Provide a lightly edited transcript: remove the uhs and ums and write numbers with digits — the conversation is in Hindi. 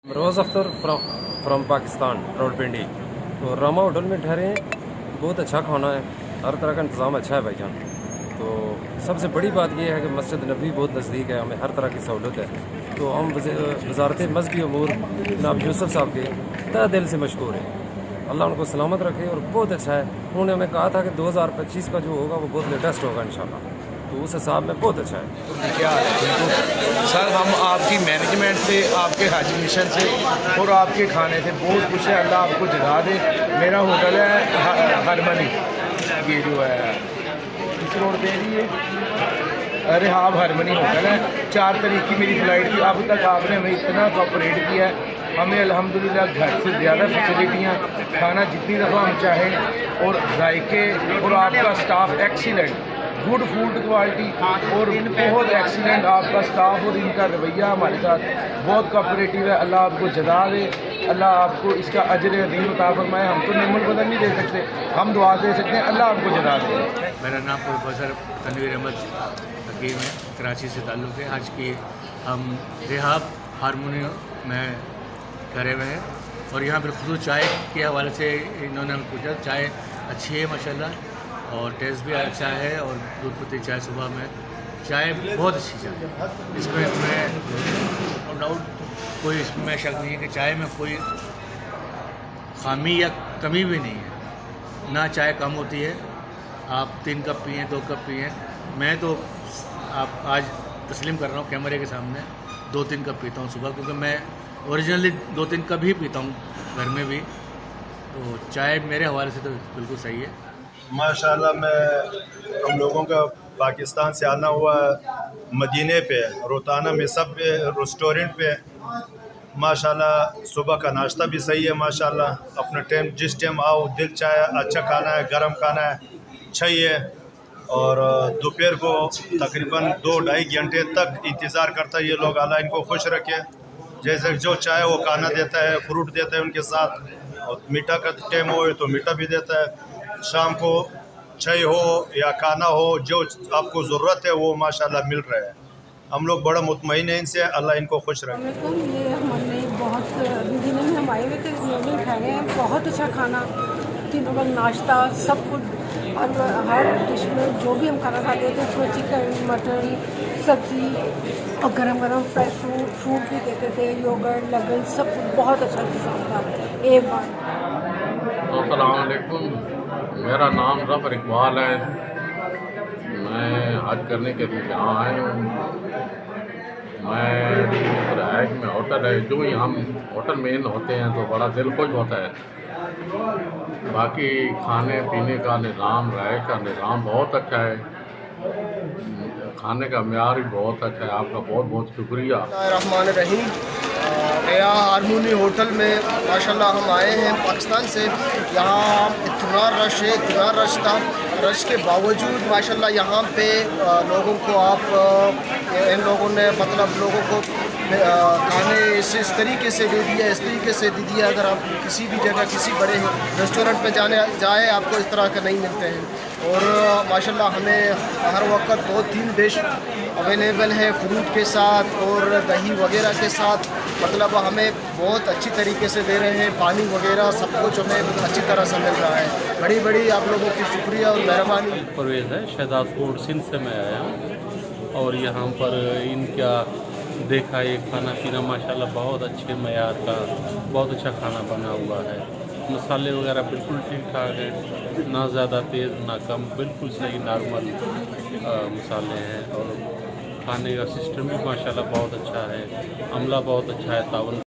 रोज़ अख्तर फ्रॉम पाकिस्तान रावलपिंडी। तो रामा होटल में ठहरे हैं। बहुत अच्छा खाना है, हर तरह का इंतज़ाम अच्छा है भाईजान। तो सबसे बड़ी बात यह है कि मस्जिद नबी बहुत नज़दीक है, हमें हर तरह की सहूलत है। तो हम वजारत मजहबी अमूर जनाब यूसुफ साहब के तहे दिल से मशकूर हैं। अल्लाह उनको सलामत रखे। और बहुत अच्छा है, उन्होंने हमें कहा था कि 2025 का जो होगा वो बहुत लेटेस्ट होगा इंशाल्लाह। तो उस हिसाब में बहुत अच्छा है। क्या हाल है? ठीक हो सर? हम आपकी मैनेजमेंट से, आपके हाजी मिशन से और आपके खाने से बहुत खुश है। अल्लाह आपको जगा दे। मेरा होटल है हरमनी, ये जो है इस रोड पे ही है। अरे हाँ, हरमनी होटल है। 4 तारीख की मेरी फ़्लाइट थी। अब तक आपने हमें इतना कोऑपरेट किया है। हमें अल्हम्दुलिल्लाह घर से ज़्यादा फैसिलिटियाँ, खाना जितनी दफ़ा हम चाहें, और जायके, और आपका staff excellent, good food quality और बहुत एक्सीलेंट आपका स्टाफ और इनका रवैया हमारे साथ बहुत कोऑपरेटिव है। अल्लाह आपको जज़ा दे, अल्लाह आपको इसका अजर अज़ीम अता फरमाए। हम तो नेमत बदल नहीं दे सकते, हम दुआ दे सकते हैं। अल्लाह आपको जज़ा दे। मेरा नाम प्रोफेसर तनवीर अहमद हकीम है, कराची से ताल्लुक़ है। आज की हम रिहाब हारमोनी में ठहरे हुए हैं और यहाँ पर खुसूस चाय के हवाले से इन्होंने हमें पूछा। चाय अच्छी है माशाल्लाह, और टेस्ट भी अच्छा है, और दूध पत्ती चाय सुबह में चाय बहुत अच्छी चाय है। इसमें मैं नो डाउट कोई इसमें शक नहीं है कि चाय में कोई खामी या कमी भी नहीं है। ना चाय कम होती है, आप 3 कप पिएँ, 2 कप पिएँ। मैं तो आप आज तस्लीम कर रहा हूँ कैमरे के सामने, 2-3 कप पीता हूँ सुबह, क्योंकि मैं ओरिजिनली 2-3 कप ही पीता हूँ घर में भी। तो चाय मेरे हवाले से तो बिल्कुल सही है। माशाल्लाह। मैं हम लोगों का पाकिस्तान से आना हुआ मदीने पे, रोताना में सब रेस्टोरेंट पे माशाल्लाह। सुबह का नाश्ता भी सही है माशाल्लाह। अपना टाइम जिस टाइम आओ, दिल चाहे अच्छा खाना है, गर्म खाना है, चाहिए। और दोपहर को तकरीबन 2-2.5 घंटे तक इंतज़ार करता है ये लोग। अल्लाह इनको खुश रखे। जैसे जो चाहे वो खाना देता है, फ्रूट देता है उनके साथ, और मीठा का टाइम हो तो मीठा भी देता है। शाम को चाय हो या खाना हो, जो आपको ज़रूरत है वो माशाल्लाह मिल रहा है। हम लोग बड़ा मुतमईन हैं इनसे। अल्लाह इनको खुश रखे। ये हमने बहुत दिन में हम आए हुए थे, लोग ठहरे हैं। बहुत अच्छा खाना, तीनों का नाश्ता, सब कुछ। और हर डिश में जो भी हम खाना खाते थे उसमें चिकन, मटन, सब्ज़ी और गरम गरम फ्रेश फ्रूट भी देते थे, योगर्ट, लगन, सब कुछ बहुत अच्छा इंतज़ाम था। एक बार अस्सलाम वालेकुम, मेरा नाम ज़फ़र इकबाल है। मैं हज करने के लिए यहाँ आया हूँ। मैं रहायश में होटल है, जो ही हम होटल में इन होते हैं तो बड़ा दिल खुश होता है। बाकी खाने पीने का निज़ाम, रहायश का निज़ाम बहुत अच्छा है, खाने का मेयार भी बहुत अच्छा है। आपका बहुत बहुत शुक्रिया। रहमान रहीम। गया हारमोनी होटल में माशाल्लाह हम आए हैं पाकिस्तान से। यहाँ इतना रश है, इतना रश था। रश के बावजूद माशाल्लाह यहाँ पे लोगों को इन लोगों ने मतलब लोगों को खाने इस तरीके से दे दिया, इस तरीके से दे दिया। अगर आप किसी भी जगह किसी बड़े रेस्टोरेंट पे जाए आपको इस तरह के नहीं मिलते हैं। और माशाल्लाह हमें हर वक्त 2-3 डिश अवेलेबल है फ्रूट के साथ और दही वगैरह के साथ। मतलब हमें बहुत अच्छी तरीके से दे रहे हैं, पानी वगैरह सब कुछ हमें अच्छी तरह से मिल रहा है। बड़ी बड़ी आप लोगों की शुक्रिया और मेहरबानी। परवेज़ है, शहजाद फूड सिंध से मैं आया हूँ। और यहाँ पर इनका देखा ये खाना पीना माशाल्लाह बहुत अच्छे मयार का, बहुत अच्छा खाना बना हुआ है। मसाले वगैरह बिल्कुल ठीक ठाक है, ना ज़्यादा तेज़ ना कम, बिल्कुल सही नॉर्मल मसाले हैं। और खाने का सिस्टम भी माशाल्लाह बहुत अच्छा है, अमला बहुत अच्छा है, तावन